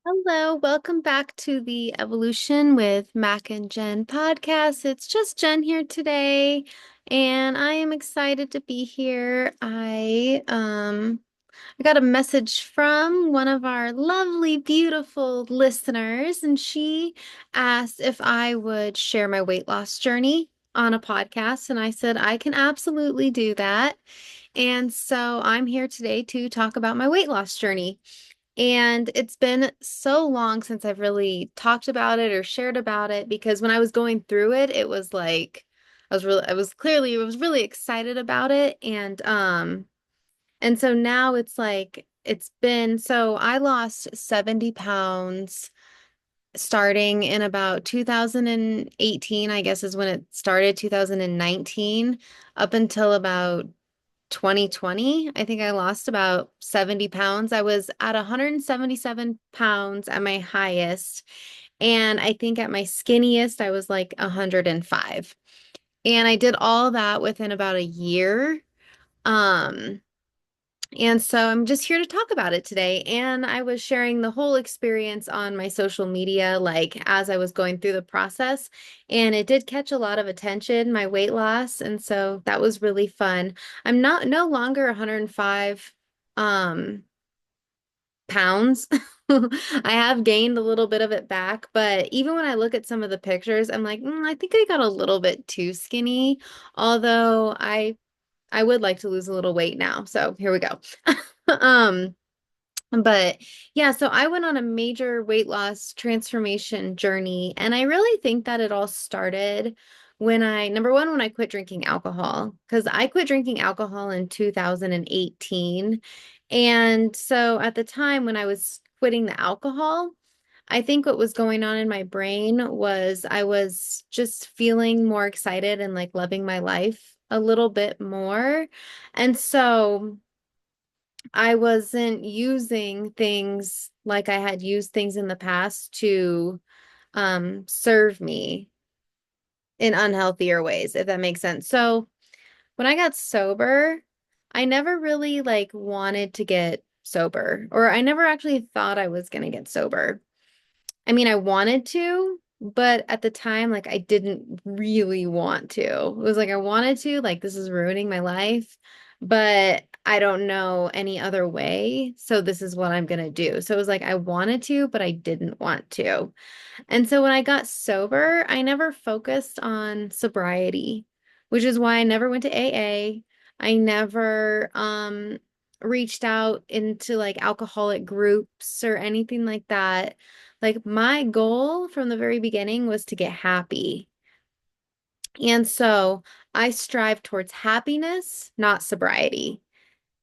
Hello, welcome back to the Evolution with Mac and Jen podcast. It's just Jen here today, and I am excited to be here. I got a message from one of our lovely, beautiful listeners, and she asked if I would share my weight loss journey on a podcast, and I said I can absolutely do that. And so I'm here today to talk about my weight loss journey. And it's been so long since I've really talked about it or shared about it because when I was going through it, it was like I was really excited about it. And so now it's like it's been so I lost 70 pounds starting in about 2018, I guess is when it started, 2019, up until about 2020. I think I lost about 70 pounds. I was at 177 pounds at my highest. And I think at my skinniest, I was like 105. And I did all that within about a year. Um, and so I'm just here to talk about it today. And I was sharing the whole experience on my social media, like as I was going through the process. And it did catch a lot of attention, my weight loss. And so that was really fun. I'm not no longer 105 um pounds. I have gained a little bit of it back, but even when I look at some of the pictures, I'm like, I think I got a little bit too skinny. Although I would like to lose a little weight now. So here we go. Um, but yeah, so I went on a major weight loss transformation journey, and I really think that it all started when number one, when I quit drinking alcohol, because I quit drinking alcohol in 2018. And so at the time when I was quitting the alcohol, I think what was going on in my brain was I was just feeling more excited and like loving my life a little bit more. And so I wasn't using things like I had used things in the past to serve me in unhealthier ways, if that makes sense. So when I got sober, I never really like wanted to get sober, or I never actually thought I was going to get sober. I mean, I wanted to, but at the time, like, I didn't really want to. It was like I wanted to, like, this is ruining my life, but I don't know any other way. So this is what I'm gonna do. So it was like I wanted to, but I didn't want to. And so when I got sober, I never focused on sobriety, which is why I never went to AA. I never reached out into like alcoholic groups or anything like that. Like my goal from the very beginning was to get happy. And so I strive towards happiness, not sobriety.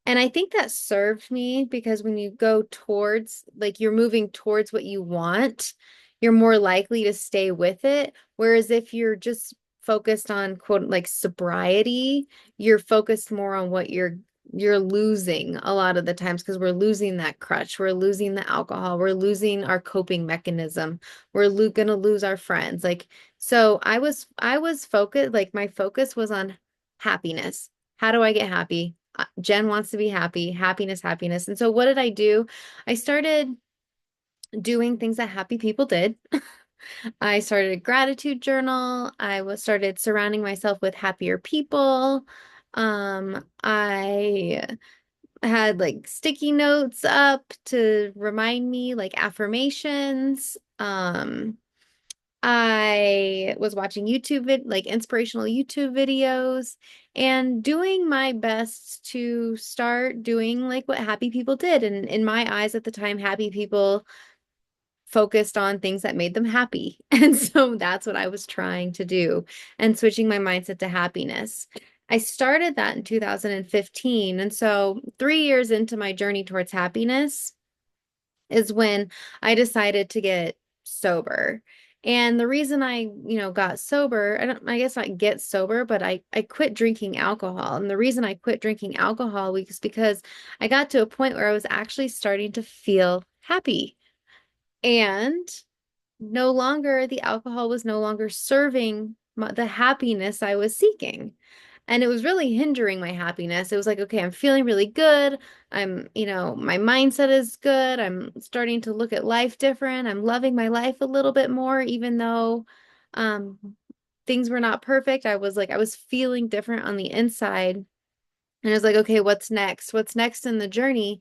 And I think that served me because when you go towards, like you're moving towards what you want, you're more likely to stay with it. Whereas if you're just focused on quote like sobriety, you're focused more on what you're losing a lot of the times because we're losing that crutch, we're losing the alcohol, we're losing our coping mechanism, we're gonna lose our friends. Like so I was focused, like my focus was on happiness. How do I get happy? Jen wants to be happy, happiness, happiness. And so what did I do? I started doing things that happy people did. I started a gratitude journal. I was started surrounding myself with happier people. I had like sticky notes up to remind me like affirmations. I was watching like inspirational YouTube videos and doing my best to start doing like what happy people did. And in my eyes at the time, happy people focused on things that made them happy. And so that's what I was trying to do and switching my mindset to happiness. I started that in 2015. And so 3 years into my journey towards happiness, is when I decided to get sober. And the reason I got sober, I guess not get sober, but I quit drinking alcohol. And the reason I quit drinking alcohol was because I got to a point where I was actually starting to feel happy. And the alcohol was no longer serving the happiness I was seeking. And it was really hindering my happiness. It was like, okay, I'm feeling really good. My mindset is good. I'm starting to look at life different. I'm loving my life a little bit more, even though um, things were not perfect. I was feeling different on the inside. And I was like, okay, what's next? What's next in the journey?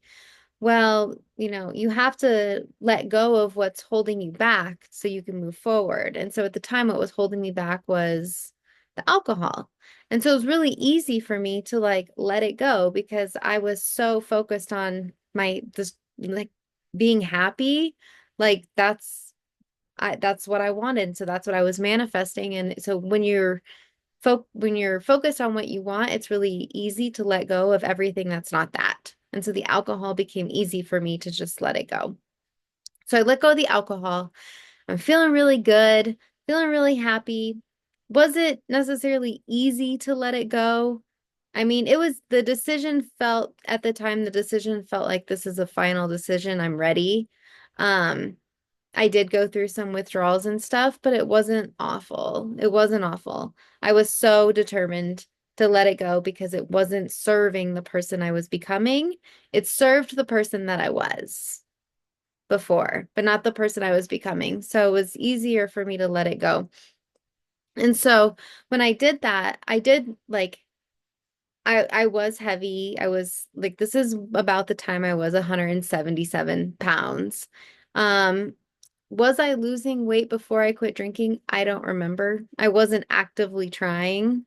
Well, you have to let go of what's holding you back so you can move forward. And so at the time, what was holding me back was the alcohol. And so it was really easy for me to like let it go because I was so focused on this like being happy. Like that's what I wanted. So that's what I was manifesting. And so when you're focused on what you want, it's really easy to let go of everything that's not that. And so the alcohol became easy for me to just let it go. So I let go of the alcohol. I'm feeling really good, feeling really happy. Was it necessarily easy to let it go? I mean, at the time, the decision felt like this is a final decision. I'm ready. Um, I did go through some withdrawals and stuff, but it wasn't awful. It wasn't awful. I was so determined to let it go because it wasn't serving the person I was becoming. It served the person that I was before, but not the person I was becoming. So it was easier for me to let it go. And so when I did that, I did like I was heavy. I was like this is about the time I was 177 pounds. Um Was I losing weight before I quit drinking? I don't remember. I wasn't actively trying.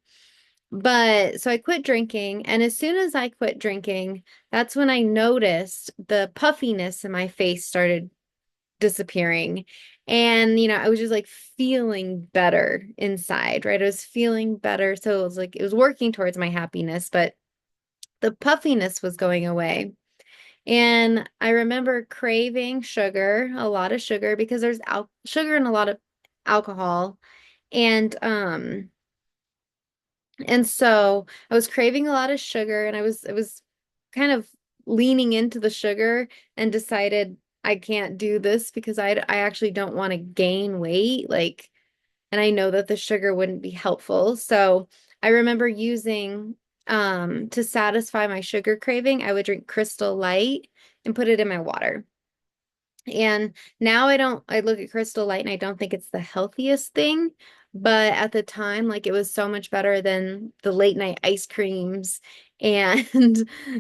But so I quit drinking, and as soon as I quit drinking, that's when I noticed the puffiness in my face started disappearing. And, I was just like feeling better inside, right? I was feeling better. So it was like it was working towards my happiness, but the puffiness was going away. And I remember craving sugar, a lot of sugar, because there's al sugar and a lot of alcohol. And and so I was craving a lot of sugar and I was kind of leaning into the sugar and decided I can't do this because I actually don't want to gain weight. Like, and I know that the sugar wouldn't be helpful. So I remember using to satisfy my sugar craving, I would drink Crystal Light and put it in my water. And now I look at Crystal Light and I don't think it's the healthiest thing, but at the time, like it was so much better than the late night ice creams and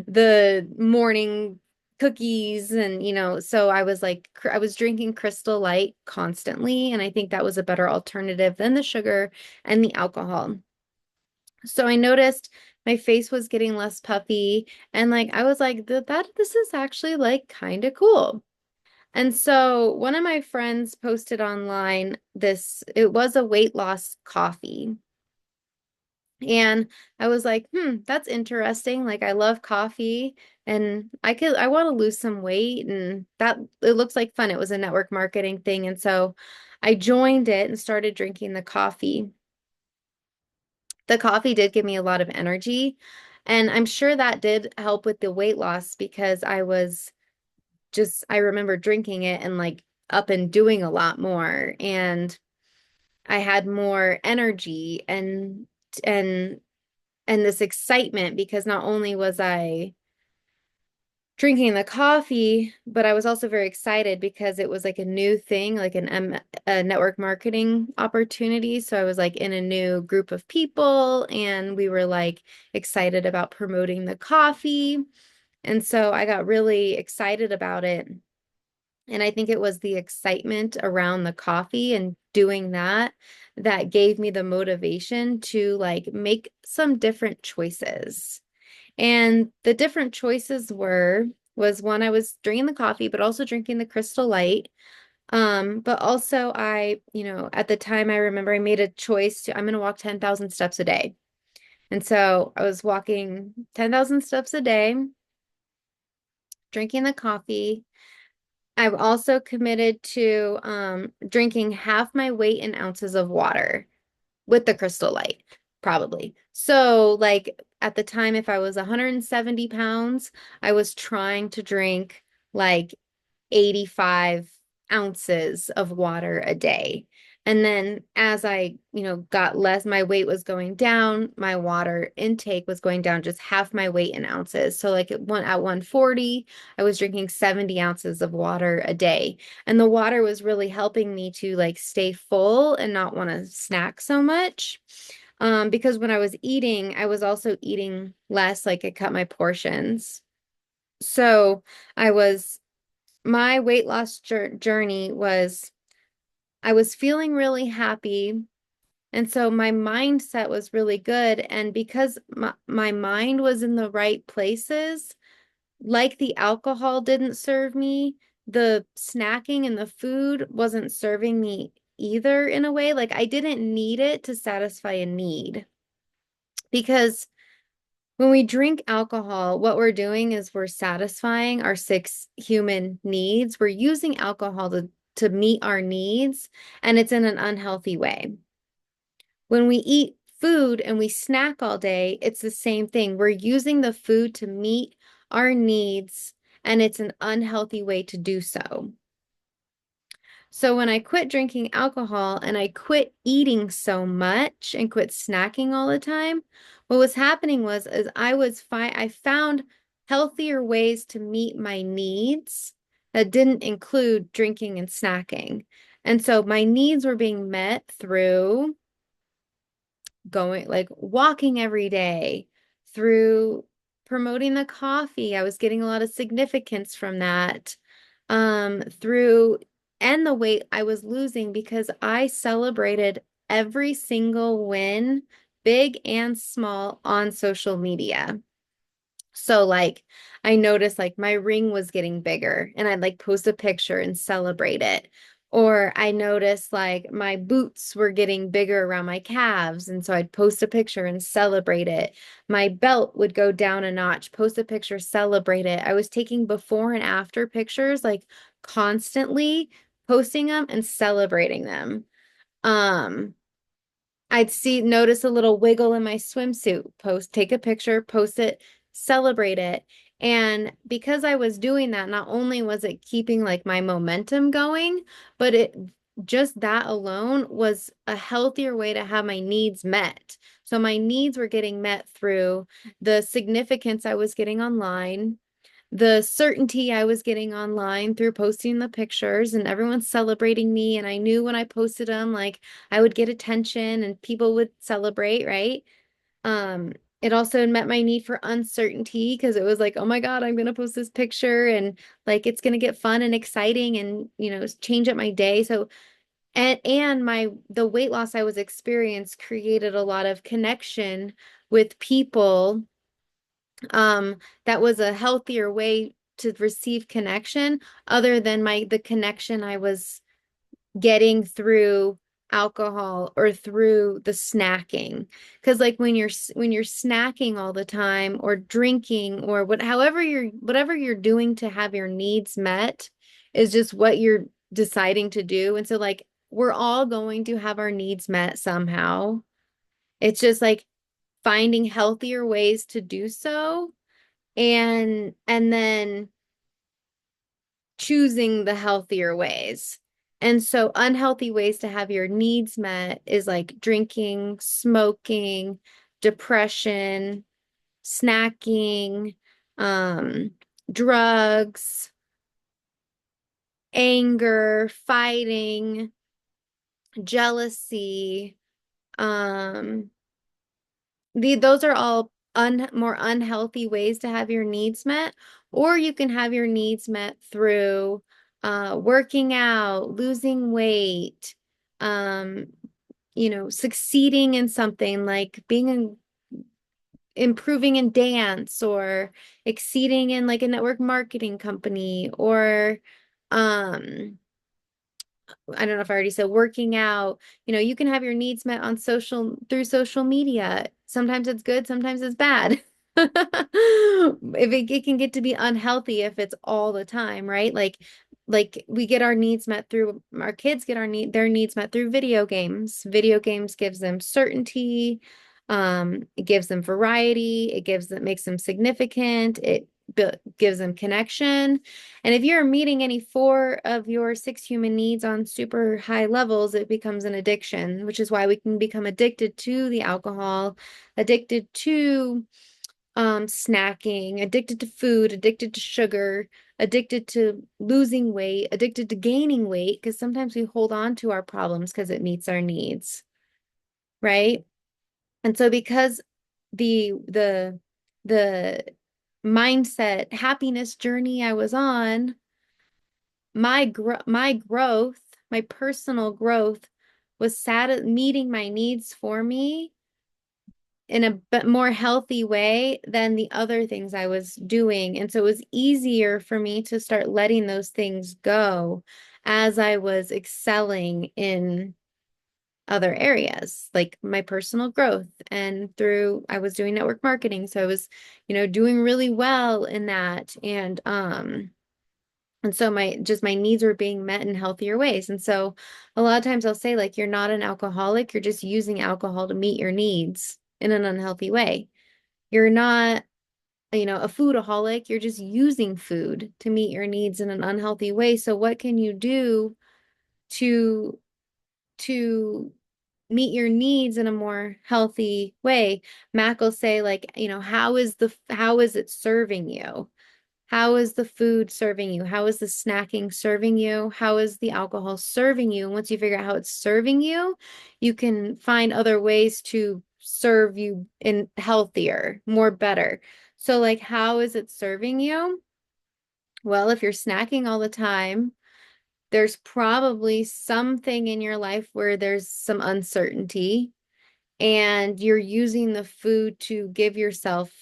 the morning cookies. And, so I was like, I was drinking Crystal Light constantly. And I think that was a better alternative than the sugar and the alcohol. So I noticed my face was getting less puffy and like I was like this is actually like kind of cool. And so one of my friends posted online it was a weight loss coffee. And I was like, that's interesting. Like I love coffee and I want to lose some weight and that it looks like fun. It was a network marketing thing. And so I joined it and started drinking the coffee. The coffee did give me a lot of energy. And I'm sure that did help with the weight loss because I remember drinking it and like up and doing a lot more. And I had more energy and and this excitement because not only was I drinking the coffee, but I was also very excited because it was like a new thing, like a network marketing opportunity. So I was like in a new group of people and we were like excited about promoting the coffee. And so I got really excited about it. And I think it was the excitement around the coffee and doing that that gave me the motivation to like make some different choices. And the different choices was one, I was drinking the coffee, but also drinking the Crystal Light. But also at the time I remember I made a choice I'm going to walk 10,000 steps a day. And so I was walking 10,000 steps a day, drinking the coffee. I've also committed to drinking half my weight in ounces of water with the Crystal Light, probably. So, like at the time, if I was 170 pounds, I was trying to drink like 85 ounces of water a day. And then as I, got less, my weight was going down, my water intake was going down just half my weight in ounces. So like at 140, I was drinking 70 ounces of water a day. And the water was really helping me to like stay full and not want to snack so much. Because when I was eating, I was also eating less, like I cut my portions. So I was, my weight loss journey was, I was feeling really happy. And so my mindset was really good. And because my mind was in the right places, like the alcohol didn't serve me, the snacking and the food wasn't serving me either in a way. Like I didn't need it to satisfy a need. Because when we drink alcohol, what we're doing is we're satisfying our six human needs. We're using alcohol to meet our needs, and it's in an unhealthy way. When we eat food and we snack all day, it's the same thing. We're using the food to meet our needs, and it's an unhealthy way to do so. So when I quit drinking alcohol and I quit eating so much and quit snacking all the time, what was happening was is I found healthier ways to meet my needs that didn't include drinking and snacking. And so my needs were being met through going like walking every day, through promoting the coffee. I was getting a lot of significance from that. Through and the weight I was losing because I celebrated every single win, big and small, on social media. So like I noticed like my ring was getting bigger and I'd like post a picture and celebrate it. Or I noticed like my boots were getting bigger around my calves. And so I'd post a picture and celebrate it. My belt would go down a notch, post a picture, celebrate it. I was taking before and after pictures like constantly, posting them and celebrating them. Um, notice a little wiggle in my swimsuit, take a picture, post it, celebrate it. And because I was doing that, not only was it keeping like my momentum going, but just that alone was a healthier way to have my needs met. So my needs were getting met through the significance I was getting online, the certainty I was getting online through posting the pictures and everyone celebrating me. And I knew when I posted them, like I would get attention and people would celebrate, right? Um, it also met my need for uncertainty because it was like, oh my God, I'm gonna post this picture and like it's gonna get fun and exciting and change up my day. So and my the weight loss I was experiencing created a lot of connection with people, that was a healthier way to receive connection other than the connection I was getting through alcohol or through the snacking. Because like when you're snacking all the time or drinking or whatever you're doing to have your needs met is just what you're deciding to do. And so like we're all going to have our needs met somehow. It's just like finding healthier ways to do so, and then choosing the healthier ways. And so unhealthy ways to have your needs met is like drinking, smoking, depression, snacking, um, drugs, anger, fighting, jealousy. Um, those are all more unhealthy ways to have your needs met, or you can have your needs met through working out, losing weight, um, succeeding in something like improving in dance or exceeding in like a network marketing company or um I don't know if I already said working out. You can have your needs met on through social media. Sometimes it's good, sometimes it's bad. It can get to be unhealthy if it's all the time, right? Like we get our needs met through our kids get their needs met through video games. Video games gives them certainty, it gives them variety, makes them significant. gives them connection. And if you're meeting any four of your six human needs on super high levels, it becomes an addiction, which is why we can become addicted to the alcohol, addicted to snacking, addicted to food, addicted to sugar, addicted to losing weight, addicted to gaining weight, because sometimes we hold on to our problems because it meets our needs, right? And so because the mindset happiness journey I was on, my growth, my personal growth was meeting my needs for me in a more healthy way than the other things I was doing. And so it was easier for me to start letting those things go as I was excelling in other areas, like my personal growth. And through, I was doing network marketing. So I was, doing really well in that. And so my needs were being met in healthier ways. And so a lot of times I'll say, like, you're not an alcoholic, you're just using alcohol to meet your needs in an unhealthy way. You're not, a foodaholic, you're just using food to meet your needs in an unhealthy way. So what can you do to to meet your needs in a more healthy way? Mac will say, like, how is it serving you? How is the food serving you? How is the snacking serving you? How is the alcohol serving you? And once you figure out how it's serving you, you can find other ways to serve you in healthier, more better. So, like, how is it serving you? Well, if you're snacking all the time, there's probably something in your life where there's some uncertainty, and you're using the food to give yourself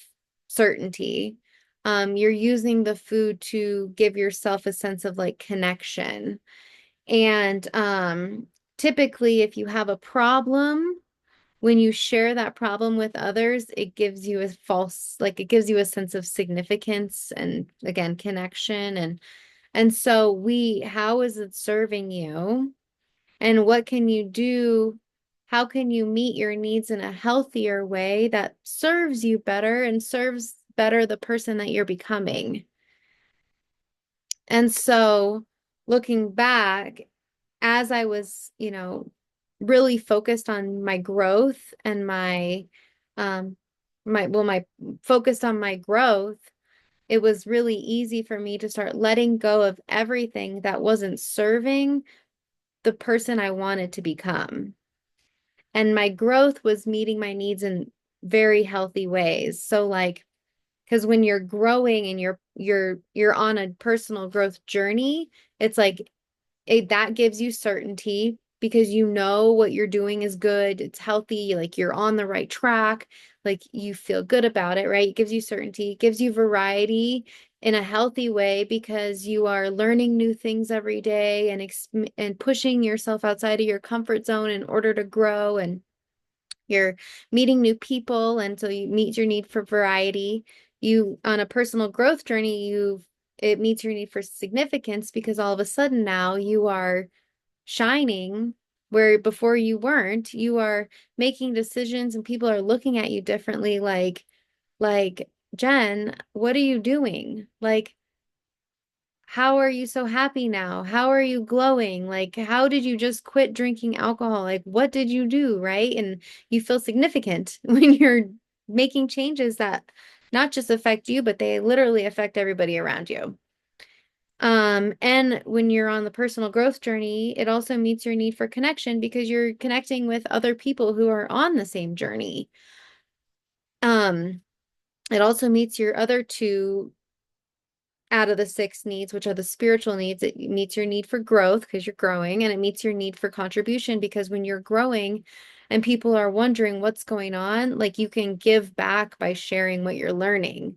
certainty. You're using the food to give yourself a sense of like connection. And typically, if you have a problem, when you share that problem with others, it gives you it gives you a sense of significance and again, connection. And so how is it serving you? And what can you do? How can you meet your needs in a healthier way that serves you better and serves better the person that you're becoming? And so looking back, as I was, really focused on my growth and um, my focused on my growth, it was really easy for me to start letting go of everything that wasn't serving the person I wanted to become. And my growth was meeting my needs in very healthy ways. So like, because when you're growing and you're on a personal growth journey, it's like that gives you certainty because you know what you're doing is good, it's healthy, like you're on the right track, like you feel good about it, right? It gives you certainty, it gives you variety in a healthy way because you are learning new things every day and pushing yourself outside of your comfort zone in order to grow, and you're meeting new people, and so you meet your need for variety. You, on a personal growth journey, it meets your need for significance because all of a sudden now you are shining where before you weren't. You are making decisions and people are looking at you differently, like, Jenn, what are you doing? Like, how are you so happy now? How are you glowing? Like, how did you just quit drinking alcohol? Like, what did you do, right? And you feel significant when you're making changes that not just affect you, but they literally affect everybody around you. And when you're on the personal growth journey, it also meets your need for connection because you're connecting with other people who are on the same journey. Um, it also meets your other two out of the six needs, which are the spiritual needs. It meets your need for growth because you're growing, and it meets your need for contribution because when you're growing and people are wondering what's going on, like you can give back by sharing what you're learning.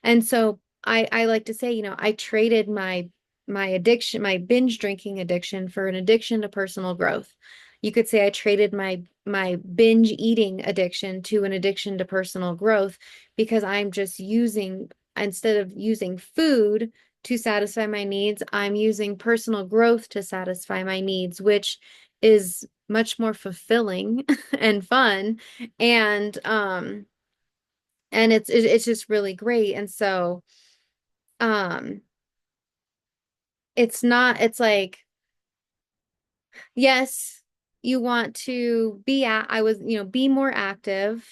And so I like to say, I traded my addiction, my binge drinking addiction for an addiction to personal growth. You could say I traded my binge eating addiction to an addiction to personal growth because I'm just using, instead of using food to satisfy my needs, I'm using personal growth to satisfy my needs, which is much more fulfilling and fun. And it's just really great. And so Um, it's not, it's like, yes, you want to be at, I was, be more active.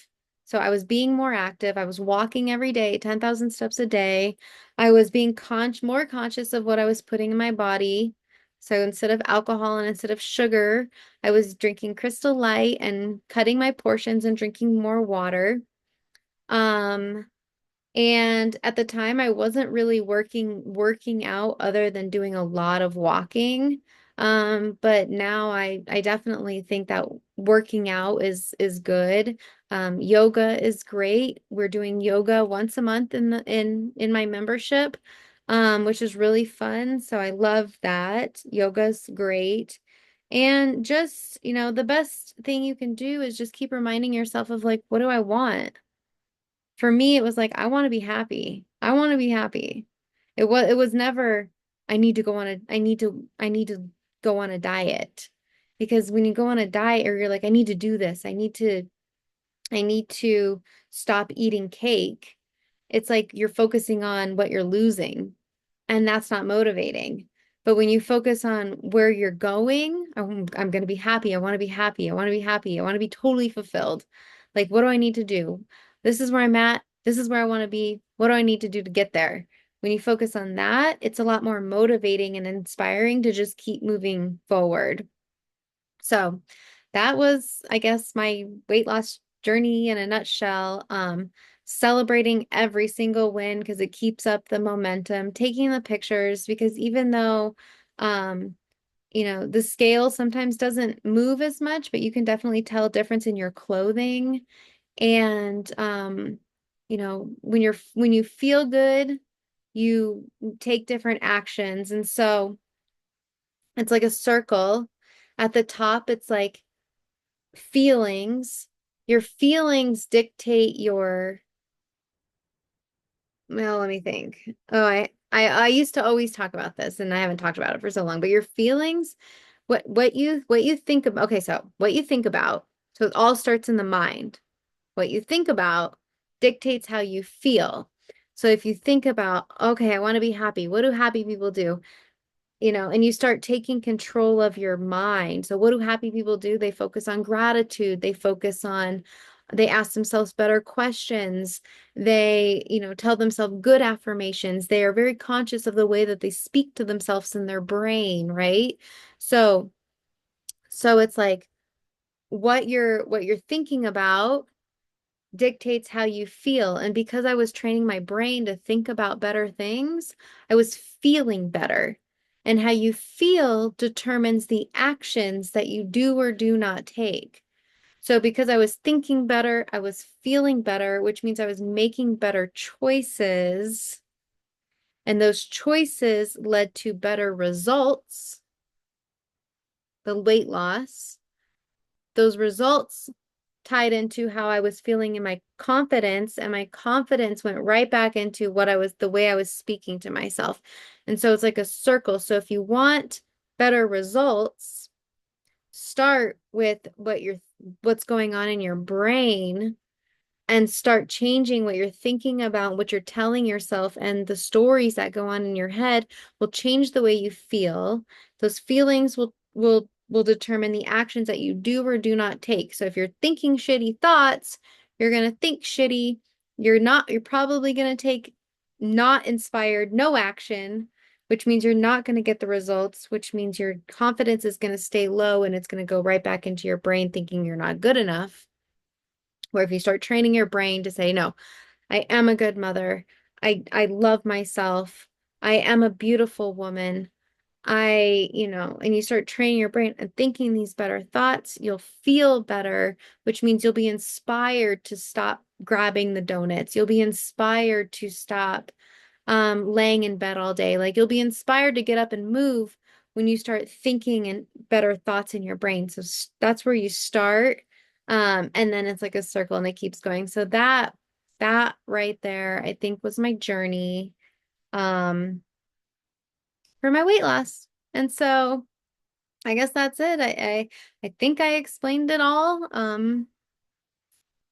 So I was being more active. I was walking every day, 10,000 steps a day. I was being more conscious of what I was putting in my body. So instead of alcohol and instead of sugar, I was drinking Crystal Light and cutting my portions and drinking more water. Um, and at the time, I wasn't really working out other than doing a lot of walking. But now I definitely think that working out is good. Yoga is great. We're doing yoga once a month in my membership, which is really fun. So I love that. Yoga's great. And just, the best thing you can do is just keep reminding yourself of like, what do I want? For me, it was like, I want to be happy. I want to be happy. It was never, I need to go on a diet. Because when you go on a diet or you're like, I need to do this, I need to stop eating cake. It's like you're focusing on what you're losing, and that's not motivating. But when you focus on where you're going, I'm going to be happy. I want to be happy. I want to be happy. I want to be totally fulfilled. Like, what do I need to do? This is where I'm at. This is where I want to be. What do I need to do to get there? When you focus on that, it's a lot more motivating and inspiring to just keep moving forward. So that was, I guess, my weight loss journey in a nutshell. Celebrating every single win because it keeps up the momentum, taking the pictures because even though, um, the scale sometimes doesn't move as much, but you can definitely tell a difference in your clothing. And, when you feel good, you take different actions. And so it's like a circle. At the top, it's like, feelings. Your feelings dictate your, well, let me think. Oh, I used to always talk about this and I haven't talked about it for so long, but your feelings, what you think about, okay, so what you think about, so it all starts in the mind. What you think about dictates how you feel. So if you think about, okay, I want to be happy, what do happy people do? And you start taking control of your mind. So what do happy people do? They focus on gratitude. They ask themselves better questions. They, tell themselves good affirmations. They are very conscious of the way that they speak to themselves in their brain, right? So, so it's like what you're thinking about dictates how you feel. And because I was training my brain to think about better things, I was feeling better. And how you feel determines the actions that you do or do not take. So because I was thinking better, I was feeling better, which means I was making better choices. And those choices led to better results, the weight loss. Those results tied into how I was feeling in my confidence, and my confidence went right back into the way I was speaking to myself. And so it's like a circle. So if you want better results, start with what's going on in your brain and start changing what you're thinking about, what you're telling yourself, and the stories that go on in your head will change the way you feel. Those feelings will determine the actions that you do or do not take. So if you're thinking shitty thoughts, you're going to think shitty. You're probably going to take not inspired, no action, which means you're not going to get the results, which means your confidence is going to stay low and it's going to go right back into your brain thinking you're not good enough. Where if you start training your brain to say, no, I am a good mother. I love myself. I am a beautiful woman. And you start training your brain and thinking these better thoughts, you'll feel better, which means you'll be inspired to stop grabbing the donuts. You'll be inspired to stop laying in bed all day. Like you'll be inspired to get up and move when you start thinking and better thoughts in your brain. So that's where you start. And then it's like a circle and it keeps going. So that right there, I think was my journey um for my weight loss. And so I guess that's it. I think I explained it all.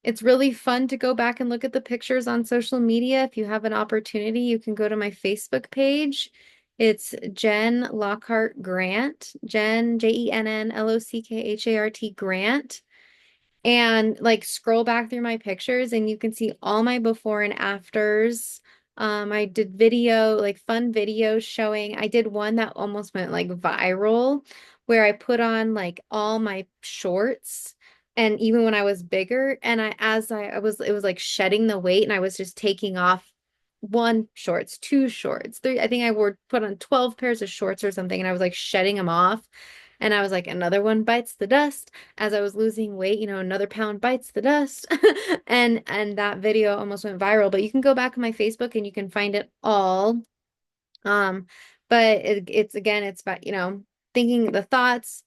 It's really fun to go back and look at the pictures on social media. If you have an opportunity, you can go to my Facebook page. It's Jenn Lockhart Grant, Jenn, JENN LOCKHART Grant. And like scroll back through my pictures and you can see all my before and afters. I did video, like fun videos showing. I did one that almost went like viral where I put on like all my shorts and even when I was bigger and I was it was like shedding the weight and I was just taking off one shorts, two shorts, three. I think I wore put on 12 pairs of shorts or something and I was like shedding them off. And I was like, another one bites the dust. As I was losing weight, another pound bites the dust. And that video almost went viral, but you can go back on my Facebook and you can find it all. Um, but it's again, it's about, thinking the thoughts,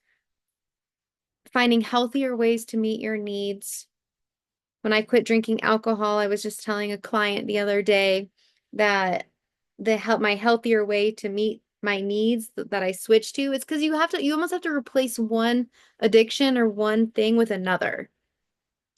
finding healthier ways to meet your needs. When I quit drinking alcohol, I was just telling a client the other day that my healthier way to meet my needs that I switched to is because you almost have to replace one addiction or one thing with another.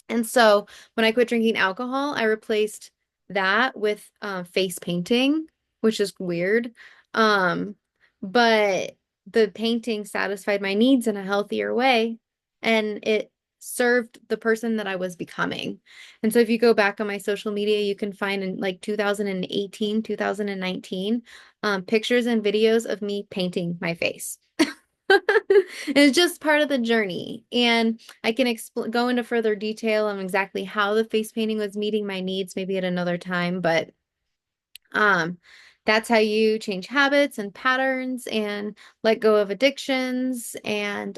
And so when I quit drinking alcohol, I replaced that with face painting, which is weird. Um, but the painting satisfied my needs in a healthier way, and it served the person that I was becoming. And so if you go back on my social media, you can find in like 2018, 2019, pictures and videos of me painting my face. It's just part of the journey. And I can go into further detail on exactly how the face painting was meeting my needs, maybe at another time, but um, that's how you change habits and patterns and let go of addictions and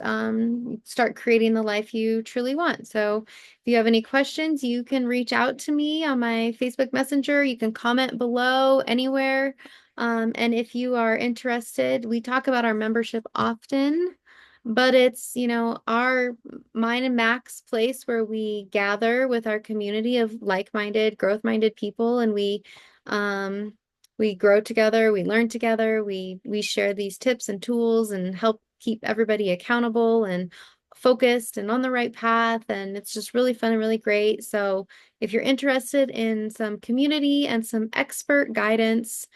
start creating the life you truly want. So if you have any questions, you can reach out to me on my Facebook Messenger. You can comment below anywhere. And if you are interested, we talk about our membership often, but it's, our Mine and Max place where we gather with our community of like-minded, growth-minded people, and we grow together, we learn together, we share these tips and tools and help keep everybody accountable and focused and on the right path. And it's just really fun and really great. So if you're interested in some community and some expert guidance,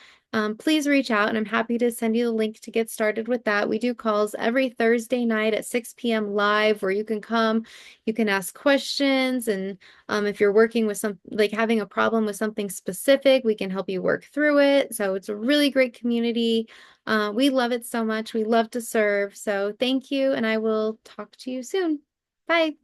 please reach out and I'm happy to send you the link to get started with that. We do calls every Thursday night at 6 p.m. live where you can come, you can ask questions, and if you're working with like having a problem with something specific, we can help you work through it. So it's a really great community. We love it so much. We love to serve. So thank you, and I will talk to you soon. Bye.